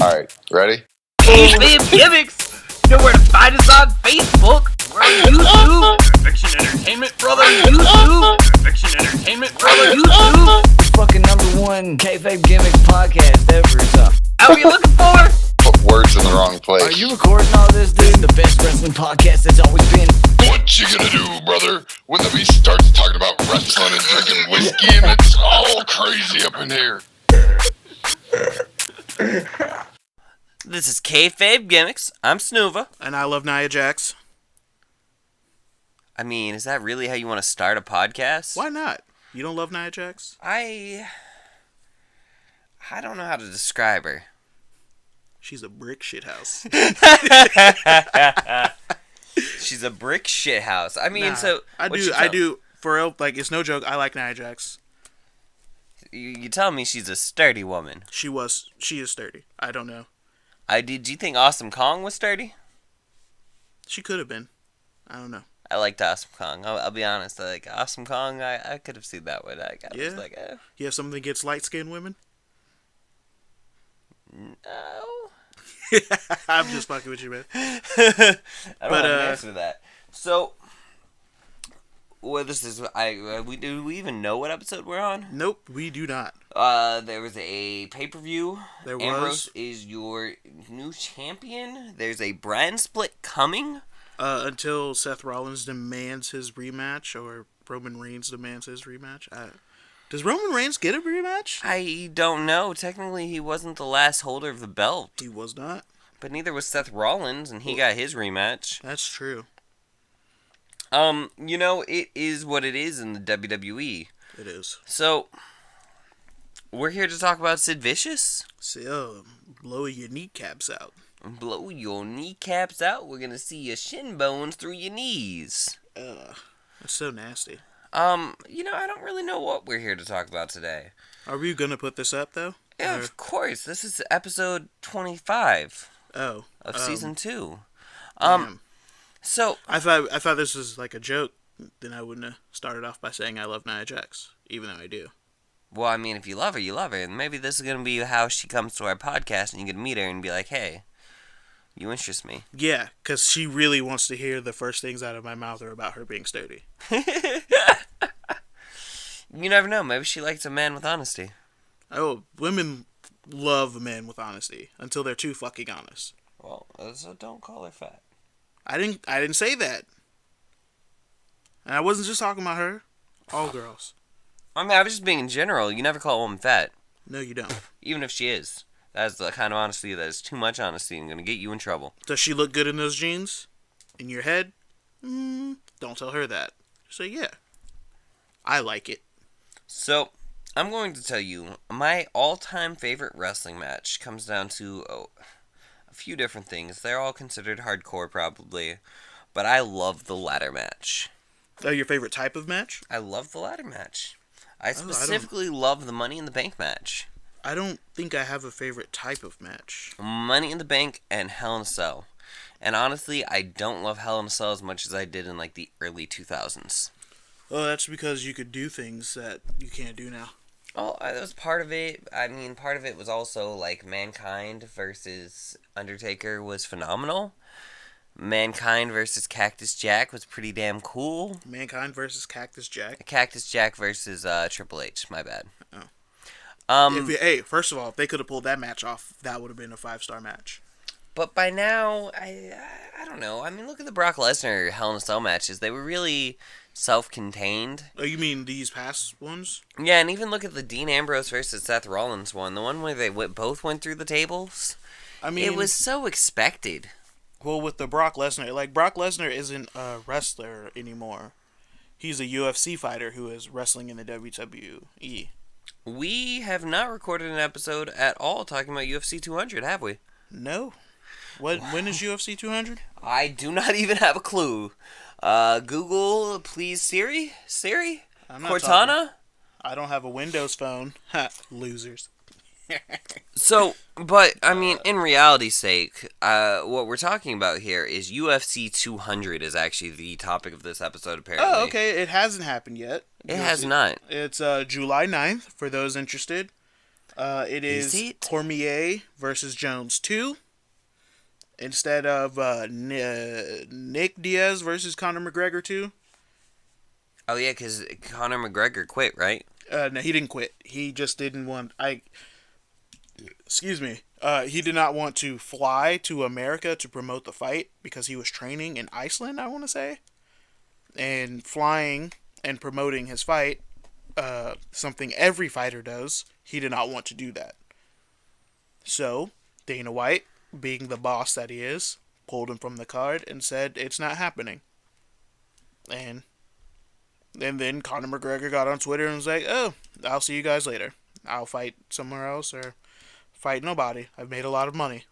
Alright, ready? Kayfabe Gimmicks! You know where to find us on Facebook! We're on YouTube! Fiction Entertainment, brother! YouTube! Fiction Entertainment, brother! YouTube! Fucking #1 Kayfabe Gimmicks podcast ever, so. How are you looking for? Put words in the wrong place. Are you recording all this, dude? The best wrestling podcast that's always been. What you gonna do, brother, when the beast starts talking about wrestling and drinking whiskey and it's all crazy up in here? This is Kayfabe Gimmicks. I'm sNooVa. And I love Nia Jax. I mean, is that really how you want to start a podcast? Why not? You don't love Nia Jax? I don't know how to describe her. She's a brick shithouse. She's a brick shithouse. I mean, so I do. For real, like, it's no joke. I like Nia Jax. You tell me she's a sturdy woman. She is sturdy. I don't know. Did you think Awesome Kong was sturdy? She could have been. I don't know. I liked Awesome Kong. I'll be honest. I like Awesome Kong. I could have seen that one. I was like, You have something against light-skinned women? No. I'm just fucking with you, man. I don't want to answer that. So, well, this is. Do we even know what episode we're on? Nope, we do not. There was a pay-per-view. There was. Ambrose is your new champion. There's a brand split coming. Until Seth Rollins demands his rematch, or Roman Reigns demands his rematch. Does Roman Reigns get a rematch? I don't know. Technically, he wasn't the last holder of the belt. He was not. But neither was Seth Rollins, and he got his rematch. That's true. You know, it is what it is in the WWE. It is. So, we're here to talk about Sid Vicious. So, blow your kneecaps out. Blow your kneecaps out. We're gonna see your shin bones through your knees. Ugh. That's so nasty. You know, I don't really know what we're here to talk about today. Are we gonna put this up, though? Yeah, of course. This is episode 25 of season 2. Damn. So I thought this was like a joke. Then I wouldn't have started off by saying I love Nia Jax, even though I do. Well, I mean, if you love her, you love her. And maybe this is going to be how she comes to our podcast and you get to meet her and be like, hey, you interest me. Yeah, because she really wants to hear the first things out of my mouth are about her being sturdy. You never know. Maybe she likes a man with honesty. Oh, women love men with honesty until they're too fucking honest. Well, so don't call her fat. I didn't say that. And I wasn't just talking about her. All girls. I mean, I was just being in general. You never call a woman fat. No, you don't. Even if she is. That's the kind of honesty that is too much honesty and going to get you in trouble. Does she look good in those jeans? In your head? Don't tell her that. Say, yeah. I like it. So, I'm going to tell you, my all-time favorite wrestling match comes down to a few different things. They're all considered hardcore, probably. But I love the ladder match. Oh, your favorite type of match? I love the ladder match. I specifically love the Money in the Bank match. I don't think I have a favorite type of match. Money in the Bank and Hell in a Cell. And honestly, I don't love Hell in a Cell as much as I did in like the early 2000s. Well, that's because you could do things that you can't do now. Oh, that was part of it. I mean, part of it was also like Mankind versus Undertaker was phenomenal. Mankind versus Cactus Jack was pretty damn cool. Mankind versus Cactus Jack? Cactus Jack versus Triple H, my bad. Oh. First of all, if they could have pulled that match off, that would have been a 5-star match. But by now, I don't know. I mean, look at the Brock Lesnar Hell in a Cell matches. They were really self-contained. Oh, you mean these past ones? Yeah, and even look at the Dean Ambrose versus Seth Rollins one. The one where they both went through the tables. I mean, it was so expected. Well, with the Brock Lesnar, like, Brock Lesnar isn't a wrestler anymore. He's a UFC fighter who is wrestling in the WWE. We have not recorded an episode at all talking about UFC 200, have we? No. When is UFC 200? I do not even have a clue. Google, please, Siri? Cortana? I don't have a Windows phone. Ha, losers. So, but, I mean, in reality's sake, what we're talking about here is UFC 200 is actually the topic of this episode, apparently. Oh, okay. It hasn't happened yet. It has not. It's July 9th, for those interested. It is it? Cormier versus Jones 2 instead of Nick Diaz versus Conor McGregor 2. Oh yeah, because Conor McGregor quit, right? No, he didn't quit. He just didn't want. Excuse me. He did not want to fly to America to promote the fight because he was training in Iceland, I want to say. And flying and promoting his fight, something every fighter does, he did not want to do that. So, Dana White, being the boss that he is, pulled him from the card and said, it's not happening. And then Conor McGregor got on Twitter and was like, oh, I'll see you guys later. I'll fight somewhere else or fight nobody. I've made a lot of money.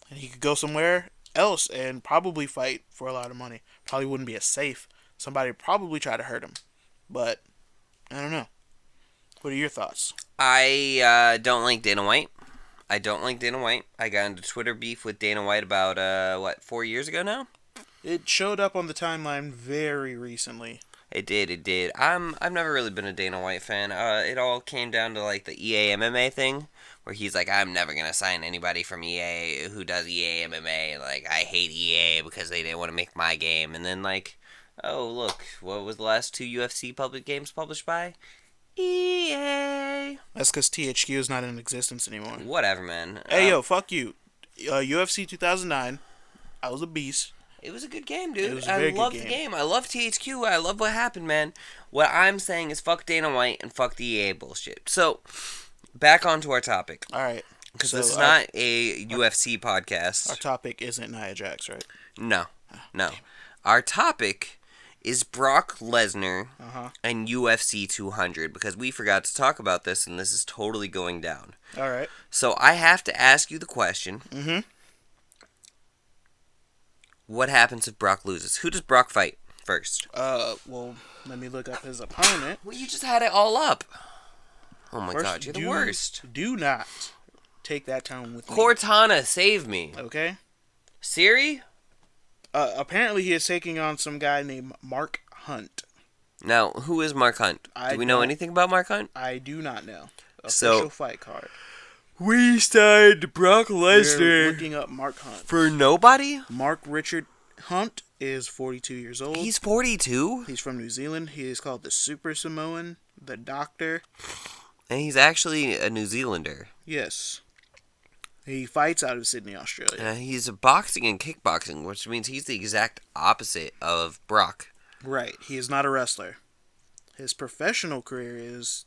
And he could go somewhere else and probably fight for a lot of money. Probably wouldn't be as safe. Somebody would probably try to hurt him. But, I don't know. What are your thoughts? I don't like Dana White. I don't like Dana White. I got into Twitter beef with Dana White about, 4 years ago now? It showed up on the timeline very recently. It did. I've never really been a Dana White fan. It all came down to, like, the EA MMA thing, where he's like, I'm never going to sign anybody from EA who does EA MMA. Like, I hate EA because they didn't want to make my game. And then, like, oh, look, what was the last 2 UFC public games published by? EA. That's because THQ is not in existence anymore. Whatever, man. Hey, yo, fuck you. UFC 2009, I was a beast. It was a good game, dude. It was a very good love the game. game. I love THQ. I love what happened, man. What I'm saying is fuck Dana White and fuck the EA bullshit. So, back onto our topic. All right. Because this is not a UFC podcast. Our topic isn't Nia Jax, right? No. Our topic is Brock Lesnar and UFC 200, because we forgot to talk about this, and this is totally going down. All right. So I have to ask you the question. Mm-hmm. What happens if Brock loses? Who does Brock fight first? Well, let me look up his opponent. Well, you just had it all up. Oh my First, god, you're the worst. Do not take that tone with me. Cortana, save me. Okay? Siri? Apparently he is taking on some guy named Mark Hunt. Now, who is Mark Hunt? Do we know anything about Mark Hunt? I do not know. So- Official fight card. We signed Brock We're looking up Mark Hunt. for nobody? Mark Richard Hunt is 42 years old. He's 42? He's from New Zealand. He is called the Super Samoan, the Doctor. And he's actually a New Zealander. Yes. He fights out of Sydney, Australia. He's boxing and kickboxing, which means he's the exact opposite of Brock. Right. He is not a wrestler. His professional career is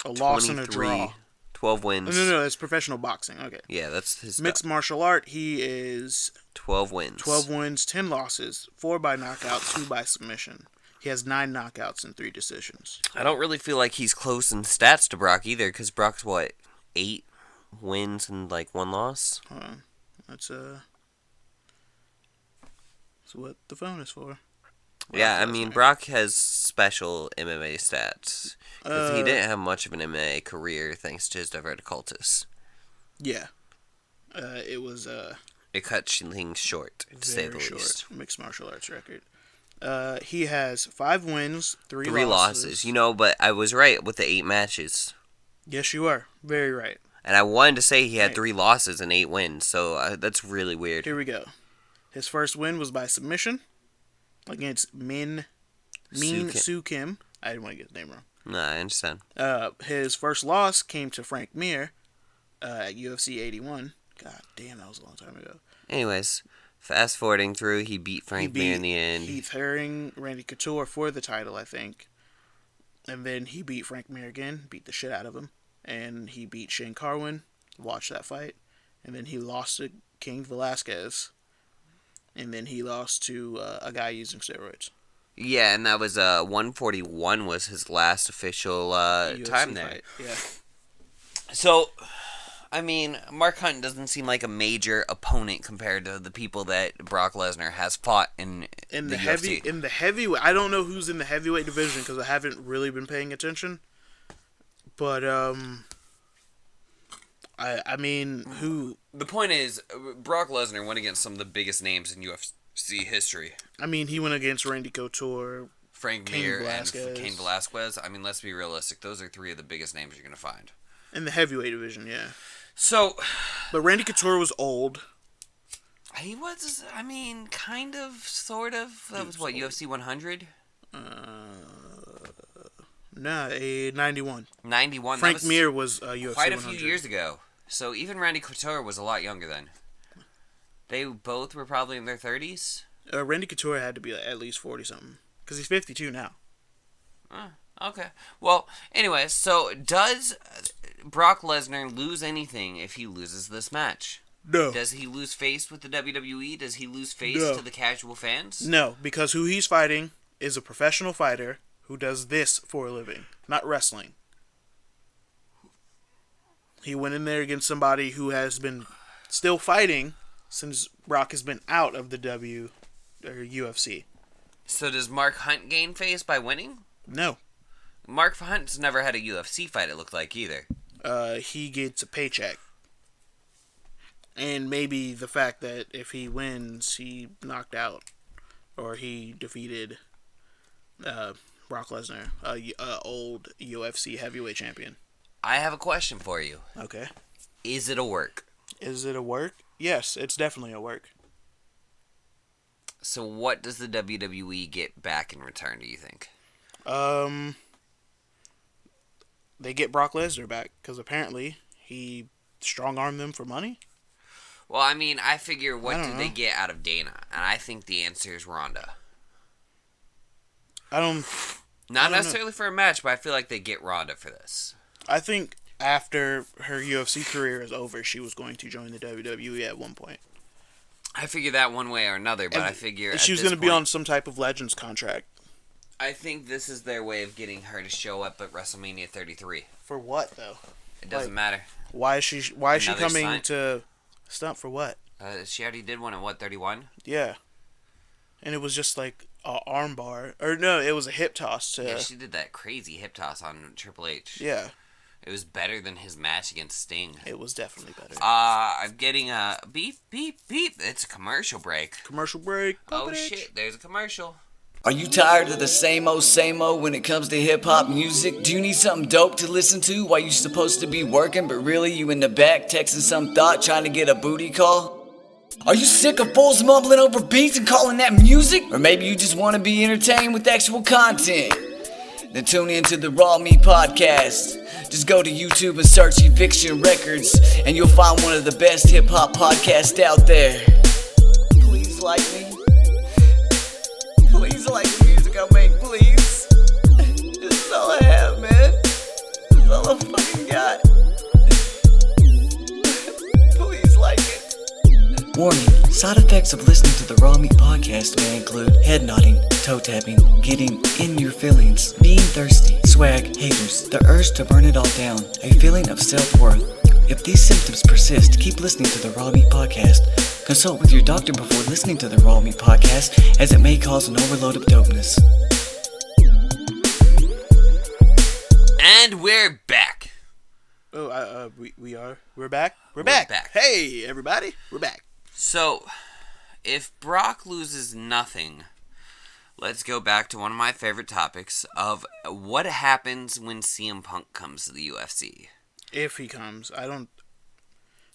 a loss and a draw. 12 wins. No, it's professional boxing. Okay. Yeah, that's his Mixed martial art, he is 12 wins. 12 wins, 10 losses, 4 by knockout, 2 by submission. He has 9 knockouts and 3 decisions. I don't really feel like he's close in stats to Brock either, because Brock's, 8 wins and, 1 loss? Hold on. That's what the phone is for. Yeah, I mean, Brock has special MMA stats. Because he didn't have much of an MMA career thanks to his diverticultus. Yeah. It was It cut things short, to say the very least. short mixed martial arts record. He has 5 wins, 3 3 losses. But I was right with the 8 matches. Yes, you are. Very right. And I wanted to say he had 3 losses and 8 wins, so that's really weird. Here we go. His first win was by submission against Min Soo Kim. I didn't want to get the name wrong. Nah, I understand. His first loss came to Frank Mir at UFC 81. God damn, that was a long time ago. Anyways, fast forwarding through, he beat Frank Mir in the end. Heath Herring, Randy Couture for the title, I think. And then he beat Frank Mir again, beat the shit out of him. And he beat Shane Carwin, watched that fight. And then he lost to King Velasquez. And then he lost to a guy using steroids. Yeah, and that was 141 was his last official time there. Fight. Yeah. So, I mean, Mark Hunt doesn't seem like a major opponent compared to the people that Brock Lesnar has fought in the UFC. In the heavyweight, I don't know who's in the heavyweight division because I haven't really been paying attention. But I mean, who? The point is, Brock Lesnar went against some of the biggest names in UFC history. I mean, he went against Randy Couture, Frank Cain Mir and Velasquez. Cain Velasquez. I mean, let's be realistic. Those are three of the biggest names you're going to find. In the heavyweight division, yeah. So, But Randy Couture was old. he was, I mean, kind of, sort of. That was what, UFC 100? Nah, 91. 91. Frank that was Mir was UFC quite a 100. few years ago. So even Randy Couture was a lot younger then. They both were probably in their 30s. Randy Couture had to be at least 40-something. Because he's 52 now. Okay. Well, anyway, so does Brock Lesnar lose anything if he loses this match? No. Does he lose face with the WWE? Does he lose face No. to the casual fans? No, because who he's fighting is a professional fighter who does this for a living, not wrestling. He went in there against somebody who has been still fighting since Brock has been out of the UFC. So does Mark Hunt gain face by winning? No. Mark Hunt's never had a UFC fight, it looked like, either. He gets a paycheck. And maybe the fact that if he wins, he knocked out or he defeated Brock Lesnar, old UFC heavyweight champion. I have a question for you. Okay. Is it a work? Is it a work? Yes, it's definitely a work. So what does the WWE get back in return, do you think? They get Brock Lesnar back because apparently he strong-armed them for money. Well, I mean, I figure what I do don't they know. get out of Dana? And I think the answer is Ronda. I Not don't know. necessarily for a match, but I feel like they get Ronda for this. think after her UFC career is over, she was going to join the WWE at one point. I figure that one way or another, but And I figure she was going to be on some type of Legends contract. I think this is their way of getting her to show up at WrestleMania 33. For what though? It doesn't matter. Why is she Another coming sign- to stunt for what? She already did one at what, 31? Yeah. And it was just like a arm bar, or no, it was a hip toss to. Yeah, she did that crazy hip toss on Triple H. Yeah, It was better than his match against Sting. it was definitely better. I'm getting a beep, beep, beep. It's a commercial break. Commercial break. Oh Boop-a-ditch. shit, there's a commercial. Are you tired of the same old when it comes to hip-hop music? Do you need something dope to listen to while you're supposed to be working, but really you in the back texting some thought trying to get a booty call? Are you sick of fools mumbling over beats and calling that music? Or maybe you just want to be entertained with actual content? Then tune in to the Raw Me Podcast. Just go to YouTube and search Eviction Records, and you'll find one of the best hip-hop podcasts out there. Please like me. Please like the music I make, please. This is all I have, man. This is all I fucking got. Please like it. Warning, side effects of listening to the Raw Meat Podcast may include head nodding, toe tapping, getting in your feelings, being thirsty, swag, haters, the urge to burn it all down, a feeling of self-worth. If these symptoms persist, keep listening to the Raw Meat Podcast. Consult with your doctor before listening to the Raw Meat Podcast, as it may cause an overload of dopeness. And we're back. Oh, we're back. We're back. Hey, everybody, we're back. So, if Brock loses nothing, let's go back to one of my favorite topics of what happens when CM Punk comes to the UFC. If he comes, I don't.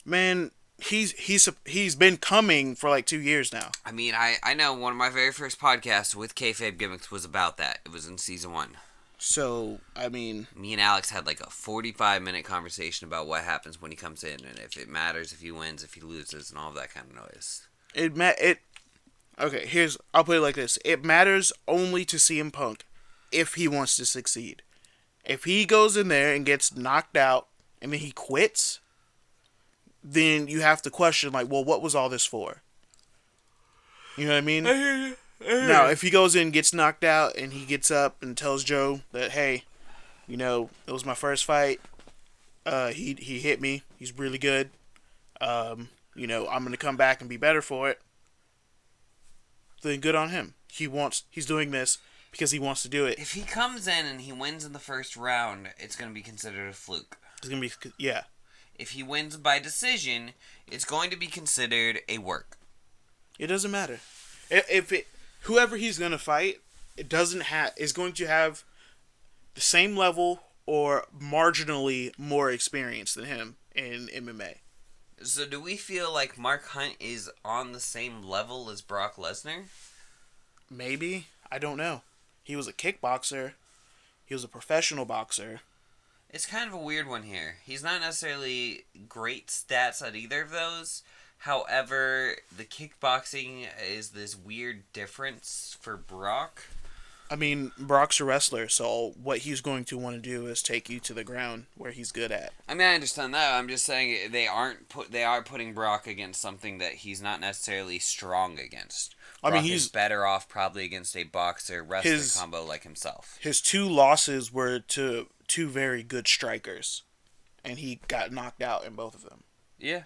Man, he's been coming for like 2 years now. I mean, I know one of my very first podcasts with Kayfabe Gimmicks was about that. It was in season 1. So I mean, Me and Alex had like a 45-minute conversation about what happens when he comes in, and if it matters, if he wins, if he loses, and all of that kind of noise. Okay, I'll put it like this: it matters only to CM Punk if he wants to succeed. If he goes in there and gets knocked out and then he quits, then you have to question, like, well, what was all this for? You know what I mean? I hear you. Now, if he goes in, gets knocked out, and he gets up and tells Joe that, hey, you know, it was my first fight. He hit me. He's really good. You know, I'm gonna come back and be better for it. Then good on him. He's doing this because he wants to do it. If he comes in and he wins in the first round, it's going to be considered a fluke. It's gonna be, yeah. If he wins by decision, it's going to be considered a work. It doesn't matter. Whoever he's gonna fight, is going to have the same level or marginally more experience than him in MMA. So do we feel like Mark Hunt is on the same level as Brock Lesnar? Maybe. I don't know. He was a kickboxer. He was a professional boxer. It's kind of a weird one here. He's not necessarily great stats at either of those. However, the kickboxing is this weird difference for Brock. I mean, Brock's a wrestler, so what he's going to want to do is take you to the ground where he's good at. I mean, I understand that. I'm just saying they are putting Brock against something that he's not necessarily strong against. Brock is better off probably against a boxer wrestler combo like himself. His 2 losses were to 2 very good strikers, and he got knocked out in both of them. Yeah.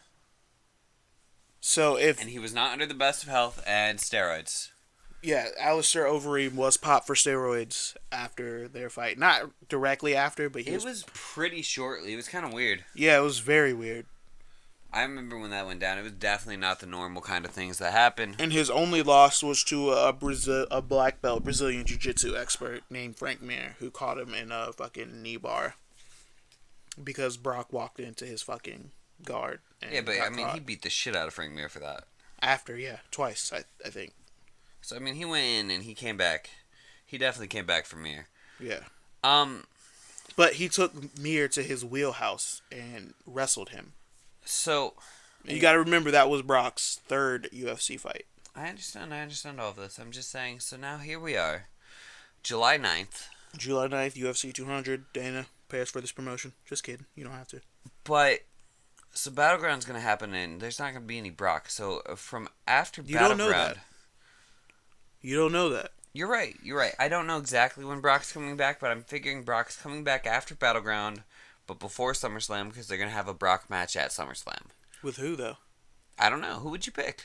And he was not under the best of health and steroids. Yeah, Alistair Overeem was popped for steroids after their fight. Not directly after, but it was pretty shortly. It was kind of weird. Yeah, it was very weird. I remember when that went down. It was definitely not the normal kind of things that happen. And his only loss was to a black belt Brazilian jiu-jitsu expert named Frank Mir, who caught him in a fucking knee bar because Brock walked into his fucking guard. Yeah, but I mean, he beat the shit out of Frank Mir for that. After, yeah, twice, I think. So I mean, he went in and he came back. He definitely came back from Mir. Yeah. But he took Mir to his wheelhouse and wrestled him. So you got to remember that was Brock's 3rd UFC fight. I understand all of this. I'm just saying. So now here we are, July 9th. July 9th, UFC 200. Dana, pay us for this promotion. Just kidding. You don't have to. But so Battleground's gonna happen, and there's not gonna be any Brock. So from after Battleground. You don't know that. You're right. I don't know exactly when Brock's coming back, but I'm figuring Brock's coming back after Battleground, but before SummerSlam, because they're going to have a Brock match at SummerSlam. With who, though? I don't know. Who would you pick?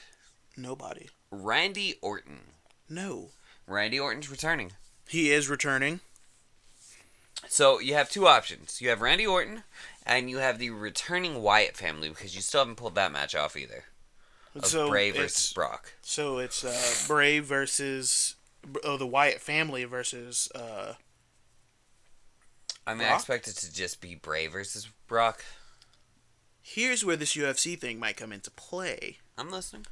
Nobody. Randy Orton. No. Randy Orton's returning. He is returning. So you have 2 options. You have Randy Orton, and you have the returning Wyatt family, because you still haven't pulled that match off either. Bray versus Brock. So it's Bray versus the Wyatt family versus I mean, Brock? I expect it to just be Bray versus Brock. Here's where this UFC thing might come into play. I'm listening.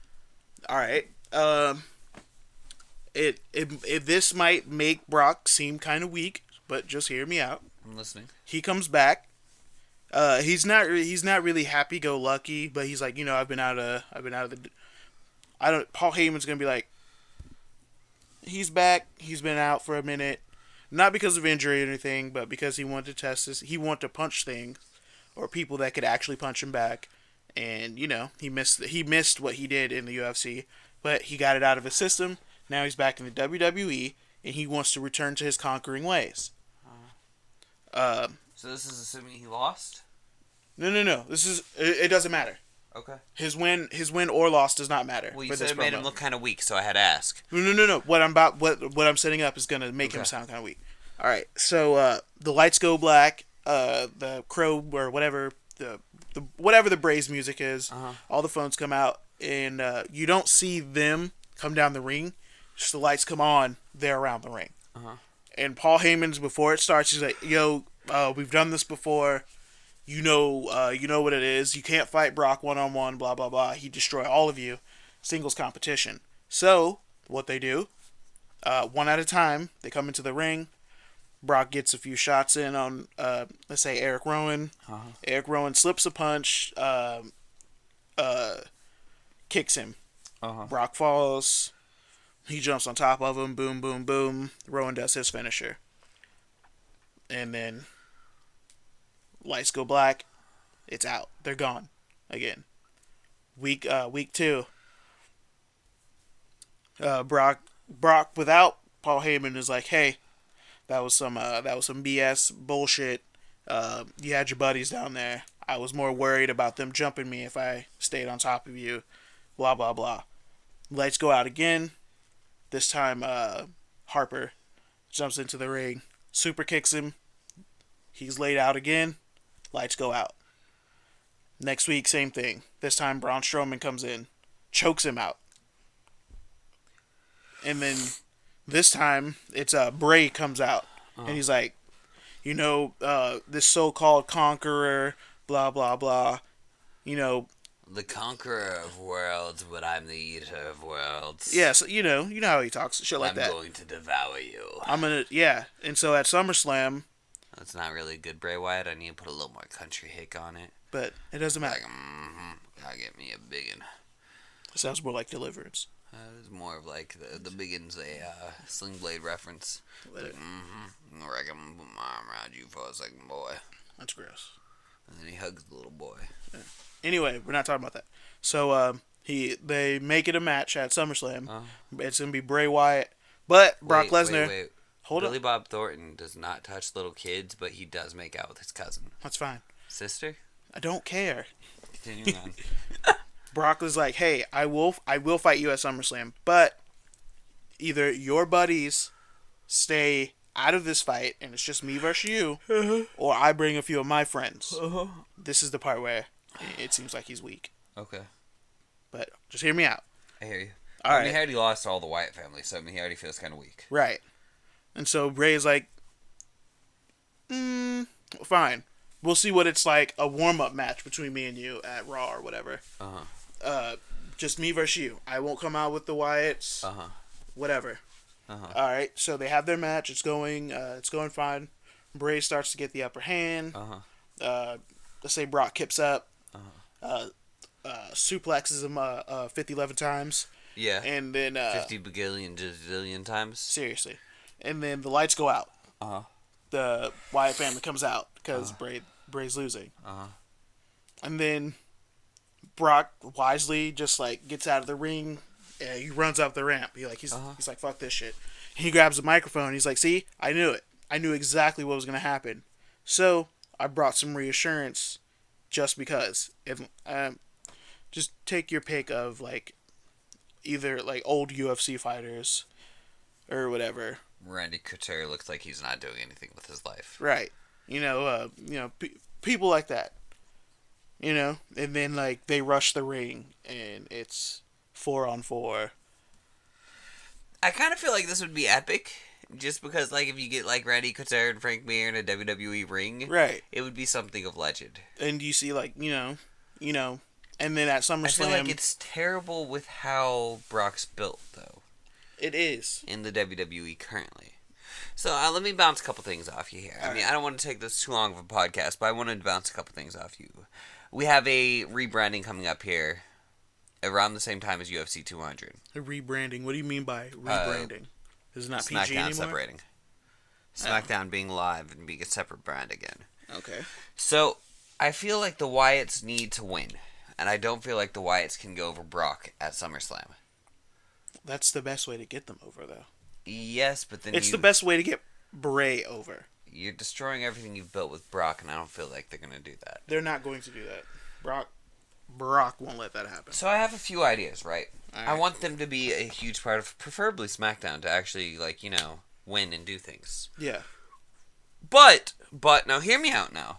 All right. This might make Brock seem kind of weak, but just hear me out. I'm listening. He comes back. He's not really happy-go-lucky, but he's like, I've been out of the. Paul Heyman's gonna be like, he's back. He's been out for a minute, not because of injury or anything, but because he wanted to test this. He wanted to punch things or people that could actually punch him back, and he missed what he did in the UFC, but he got it out of his system. Now he's back in the WWE, and he wants to return to his conquering ways. So this is assuming he lost? No. It doesn't matter. Okay. His win or loss does not matter. Well, you said it made him look kind of weak, so I had to ask. No. What I'm setting up is gonna make him sound kind of weak. All right. So the lights go black. The crow or whatever whatever the Braves music is. All the phones come out, and you don't see them come down the ring. Just the lights come on. They're around the ring. And Paul Heyman's, before it starts, he's like, "Yo, we've done this before. You know what it is. You can't fight Brock one-on-one, blah, blah, blah. He'd destroy all of you. Singles competition." So, what they do, one at a time, they come into the ring. Brock gets a few shots in on, let's say, Eric Rowan. Eric Rowan slips a punch, kicks him. Brock falls. He jumps on top of him. Boom, boom, boom. Rowan does his finisher. And then lights go black. It's out. They're gone again. Week 2. Brock without Paul Heyman is like, "Hey, that was some BS bullshit. You had your buddies down there. I was more worried about them jumping me if I stayed on top of you. Blah blah blah." Lights go out again. This time, Harper jumps into the ring, super kicks him. He's laid out again. Lights go out. Next week, same thing. This time, Braun Strowman comes in, chokes him out. And then This time, it's Bray comes out, and he's like, this so-called conqueror, blah blah blah. The conqueror of worlds, but I'm the eater of worlds. Yeah, so you know how he talks, shit like that. I'm going to devour you. And so at SummerSlam, That's not really good, Bray Wyatt. I need to put a little more country hick on it. but it doesn't matter. Gotta get me a biggin. It sounds more like Deliverance. It's more of like the biggin's a Sling Blade reference. Like, I reckon I'm gonna put my arm around you for a second, boy. That's gross. And then he hugs the little boy. Yeah. Anyway, we're not talking about that. So they make it a match at SummerSlam. It's gonna be Bray Wyatt, but Brock Lesnar. Wait. Hold Billy up. Bob Thornton does not touch little kids, but he does make out with his cousin. That's fine. Sister? I don't care. Continuing on. Brock was like, "Hey, I will fight you at SummerSlam, but either your buddies stay out of this fight and it's just me versus you, or I bring a few of my friends." This is the part where it seems like he's weak. Okay. But just hear me out. I hear you. All right. He already lost all the Wyatt family, so he already feels kind of weak. Right. And so Bray is like, fine. We'll see what it's like, a warm-up match between me and you at Raw or whatever. Just me versus you. I won't come out with the Wyatts. Whatever. All right. So they have their match. It's going fine. Bray starts to get the upper hand. Let's say Brock kips up. Suplexes him 50, 11 times. Yeah. And then 50 bagillion times. Seriously. And then the lights go out. The Wyatt family comes out because Bray's losing. And then Brock wisely just like gets out of the ring. And he runs up the ramp. He's like, fuck this shit. He grabs the microphone. He's like, see, I knew it. I knew exactly what was gonna happen. So I brought some reassurance, just because. If just take your pick of like either like old UFC fighters or whatever. Randy Couture looks like he's not doing anything with his life. Right. People like that. And then like they rush the ring and it's 4-on-4. I kind of feel like this would be epic, just because like if you get like Randy Couture and Frank Mir in a WWE ring, right, it would be something of legend. And you see like and then at SummerSlam, I feel like it's terrible with how Brock's built though. It is. In the WWE currently. So let me bounce a couple things off you here. I don't want to take this too long of a podcast, but I want to bounce a couple things off you. We have a rebranding coming up here around the same time as UFC 200. A rebranding? What do you mean by rebranding? Is it not PG anymore? SmackDown separating. SmackDown being live and being a separate brand again. Okay. So I feel like the Wyatts need to win. And I don't feel like the Wyatts can go over Brock at SummerSlam. That's the best way to get them over, though. Yes, but then it's the best way to get Bray over. You're destroying everything you've built with Brock, and I don't feel like they're going to do that. They're not going to do that. Brock won't let that happen. So I have a few ideas, right? Right. I want them to be a huge part of, preferably SmackDown, to actually, like, win and do things. Yeah. But, now hear me out now.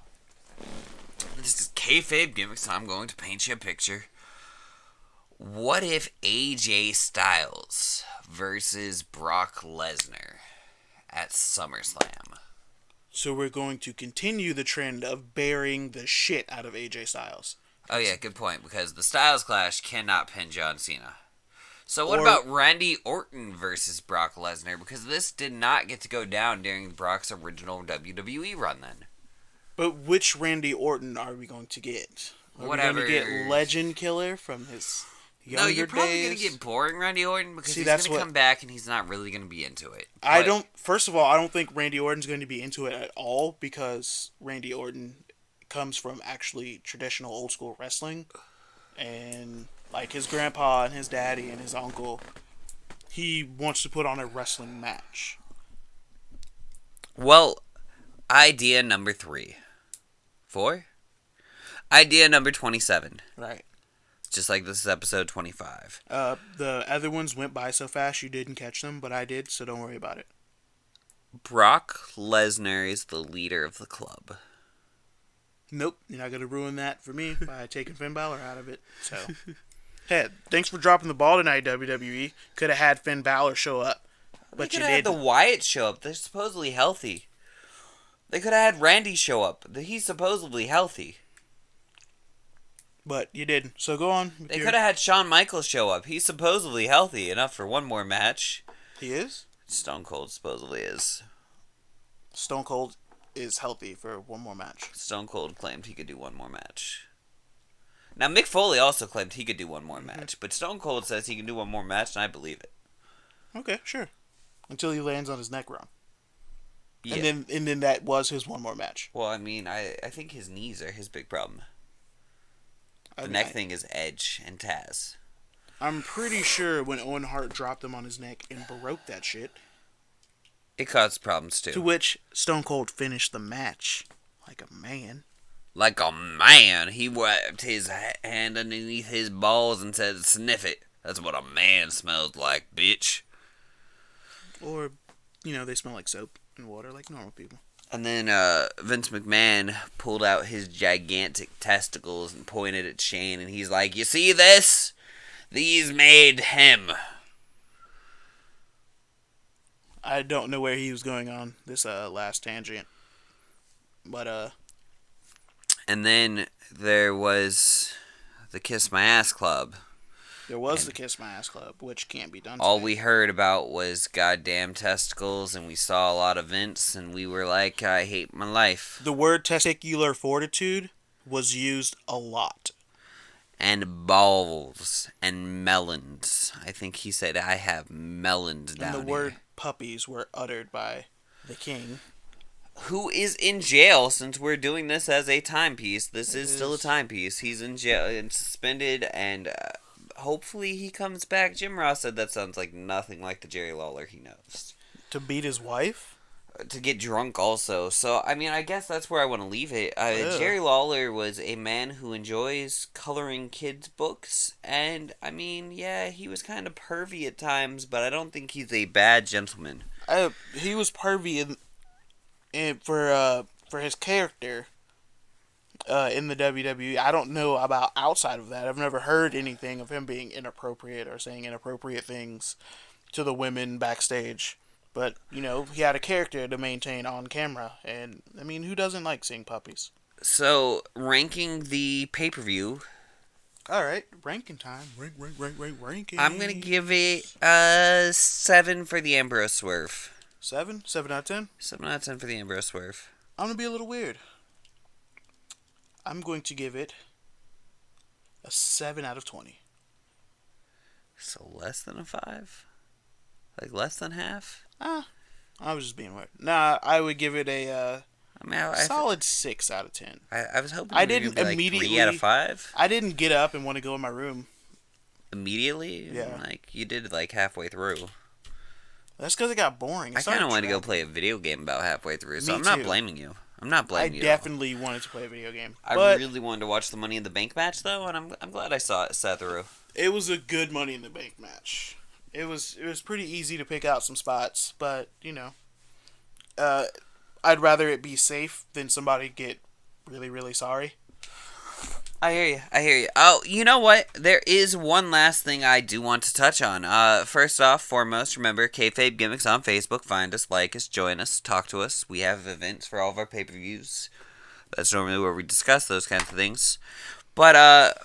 This is Kayfabe Gimmicks, so I'm going to paint you a picture. What if AJ Styles versus Brock Lesnar at SummerSlam? So we're going to continue the trend of burying the shit out of AJ Styles. Oh yeah, good point, because the Styles Clash cannot pin John Cena. So what about Randy Orton versus Brock Lesnar? Because this did not get to go down during Brock's original WWE run then. But which Randy Orton are we going to get? Are we going to get Legend Killer from his younger days? No, you're probably going to get boring Randy Orton because he's going to come back and he's not really going to be into it. First of all, I don't think Randy Orton's going to be into it at all because Randy Orton comes from actually traditional old school wrestling. And like his grandpa and his daddy and his uncle, he wants to put on a wrestling match. Well, idea number 3. 4? Idea number 27. Right. Just like this is episode 25. The other ones went by so fast you didn't catch them, but I did, so don't worry about it. Brock Lesnar is the leader of the club. Nope, you're not going to ruin that for me by taking Finn Balor out of it. So, hey, thanks for dropping the ball tonight, WWE. Could have had Finn Balor show up. They But could you have had the didn't. Wyatt show up. They're supposedly healthy. They could have had Randy show up. He's supposedly healthy. But you didn't. So go on. They could have had Shawn Michaels show up. He's supposedly healthy enough for one more match. He is? Stone Cold supposedly is. Stone Cold is healthy for one more match. Stone Cold claimed he could do one more match. Now, Mick Foley also claimed he could do one more match, but Stone Cold says he can do one more match, and I believe it. Okay, sure. Until he lands on his neck wrong. Yeah. And then that was his one more match. Well, I mean, I think his knees are his big problem. The neck thing is Edge and Taz. I'm pretty sure when Owen Hart dropped him on his neck and broke that shit, It caused problems, too. to which Stone Cold finished the match like a man. Like a man, he wiped his hand underneath his balls and said, "Sniff it. That's what a man smells like, bitch." Or, they smell like soap and water like normal people. And then Vince McMahon pulled out his gigantic testicles and pointed at Shane, and he's like, "You see this? These made him." I don't know where he was going on this last tangent. But, And then there was the Kiss My Ass Club. there was the Kiss My Ass Club, which can't be done All today. we heard about was goddamn testicles, and we saw a lot of Vince, and we were like, I hate my life. The word testicular fortitude was used a lot. And balls and melons. I think he said, I have melons down And the here. word puppies were uttered by the king. Who is in jail since we're doing this as a timepiece. This is still a is. timepiece. He's in jail and suspended, and hopefully he comes back. Jim Ross said that sounds like nothing like the Jerry Lawler he knows. To beat his wife? To get drunk also. So, I mean, I guess that's where I want to leave it. Yeah. Jerry Lawler was a man who enjoys coloring kids' books, and, I mean, yeah, he was kind of pervy at times, but I don't think he's a bad gentleman. He was pervy for his character in the WWE. I don't know about outside of that. I've never heard anything of him being inappropriate or saying inappropriate things to the women backstage. But, he had a character to maintain on camera. And, I mean, who doesn't like seeing puppies? So, ranking the pay-per-view, All right, ranking time. Ranking. I'm going to give it a 7 for the Ambrose Swerve. 7? 7 out of 10? 7 out of 10 for the Ambrose Swerve. I'm going to be a little weird. I'm going to give it a 7 out of 20. So, less than a 5? Like, less than half? I was just being weird. Nah, I would give it a I mean, solid 6 out of 10. I was hoping I you were didn't gonna be like immediately- 3 out of 5. I didn't get up and want to go in my room. Immediately? Yeah. Like, you did, like, halfway through. That's because it got boring. I kind of wanted to go play a video game about halfway through, so Me I'm not too. blaming you. I'm not I blaming you. at all. definitely wanted to play a video game. I But really wanted to watch the Money in the Bank match, though, and I'm glad I sat through. it was a good Money in the Bank match. It was pretty easy to pick out some spots, but, I'd rather it be safe than somebody get really, really sorry. I hear you. Oh, you know what? There is one last thing I do want to touch on. First off, foremost, remember, Kayfabe Gimmicks on Facebook. Find us, like us, join us, talk to us. We have events for all of our pay-per-views. That's normally where we discuss those kinds of things. But,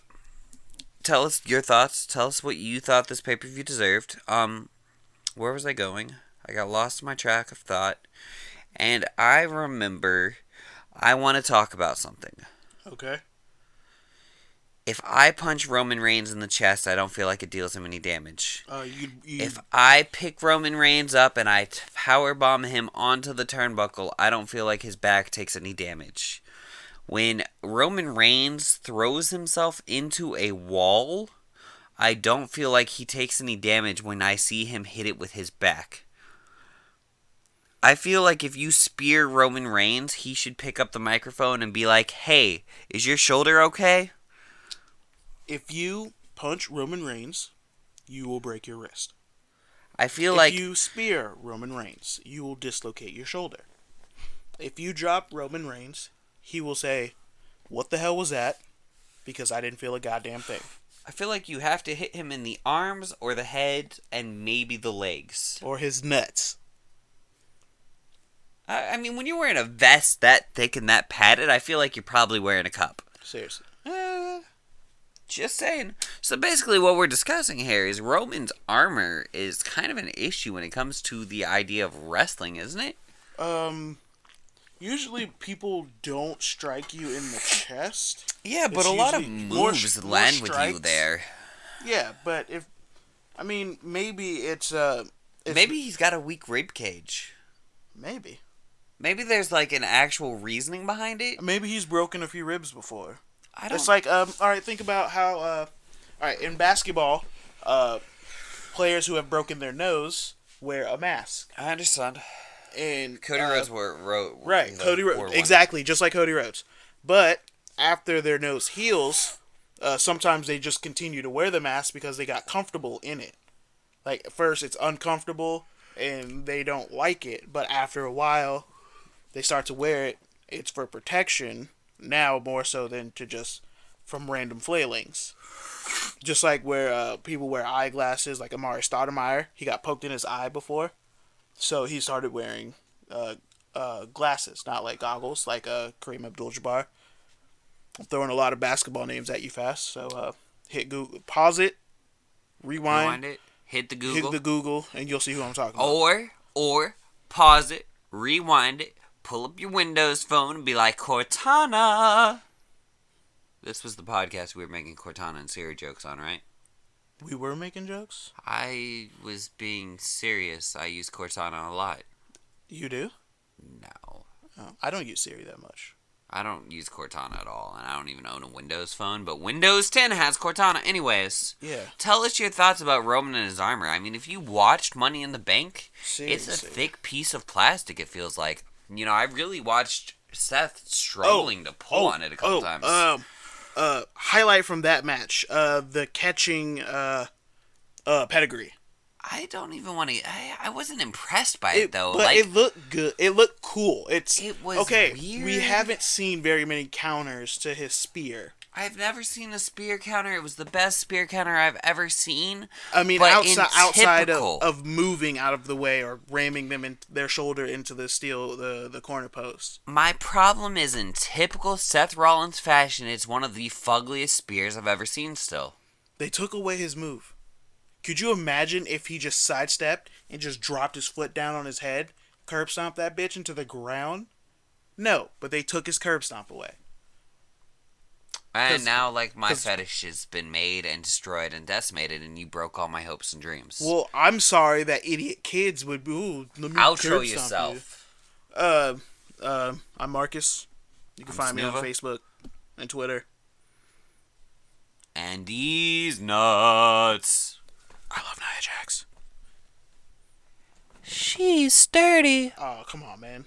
tell us your thoughts. Tell us what you thought this pay-per-view deserved. Where was I going? I got lost in my track of thought. And I remember I want to talk about something. Okay. If I punch Roman Reigns in the chest, I don't feel like it deals him any damage. You If I pick Roman Reigns up and I powerbomb him onto the turnbuckle, I don't feel like his back takes any damage. When Roman Reigns throws himself into a wall, I don't feel like he takes any damage when I see him hit it with his back. I feel like if you spear Roman Reigns, he should pick up the microphone and be like, "Hey, is your shoulder okay?" if you punch Roman Reigns, you will break your wrist. I feel If like you spear Roman Reigns, you will dislocate your shoulder. If you drop Roman Reigns, he will say, "What the hell was that?" Because I didn't feel a goddamn thing. I feel like you have to hit him in the arms or the head and maybe the legs. Or his nuts. I mean, when you're wearing a vest that thick and that padded, I feel like you're probably wearing a cup. Seriously. Just saying. So basically what we're discussing here is Roman's armor is kind of an issue when it comes to the idea of wrestling, isn't it? Usually people don't strike you in the chest. Yeah, but It's a lot of usually moves more land with you strikes. there. Yeah, but maybe it's Maybe he's got a weak rib cage. maybe Maybe there's like an actual reasoning behind it. maybe he's broken a few ribs before. I don't. It's like all right, think about how all right, in basketball, players who have broken their nose wear a mask. I understand. And Cody Rhodes right, Cody Rhodes, exactly, just like Cody Rhodes. But after their nose heals, sometimes they just continue to wear the mask because they got comfortable in it. Like at first it's uncomfortable and they don't like it, but after a while they start to wear it. It's for protection now more so than to just from random flailings. Just like where people wear eyeglasses, like Amari Stoudemire, he got poked in his eye before, so he started wearing glasses, not like goggles, like Kareem Abdul-Jabbar. I'm throwing a lot of basketball names at you fast, so hit Google, pause it, rewind it, hit the Google, and you'll see who I'm talking about. Or pause it, rewind it, pull up your Windows phone and be like, Cortana. This was the podcast we were making Cortana and Siri jokes on, right? We were making jokes? I was being serious. I use Cortana a lot. You do? No. Oh, I don't use Siri that much. I don't use Cortana at all, and I don't even own a Windows phone, but Windows 10 has Cortana. Anyways, Yeah. tell us your thoughts about Roman and his armor. I mean, if you watched Money in the Bank, Seriously. it's a thick piece of plastic, it feels like. You know, I really watched Seth struggling to pull on it a couple times. Highlight from that match, the catching pedigree. I don't even want to... I wasn't impressed by it, though. But Like, it looked good. It looked cool. It was okay. weird. We haven't seen very many counters to his spear. I've never seen a spear counter. It was the best spear counter I've ever seen. I mean, but outside typical- of moving out of the way or ramming them in their shoulder into the steel, the corner post. My problem is in typical Seth Rollins fashion, it's one of the fuggliest spears I've ever seen still. They took away his move. Could you imagine if he just sidestepped and just dropped his foot down on his head, curb stomped that bitch into the ground? No, but they took his curb stomp away. And now, like, my fetish has been made and destroyed and decimated, and you broke all my hopes and dreams. Well, I'm sorry that idiot kids would. Ooh, let me Outro curb stomp yourself. you. I'm Marcus. You can find me on sNooVa. Facebook and Twitter. And these nuts. I love Nia Jax. She's sturdy. Oh, come on, man.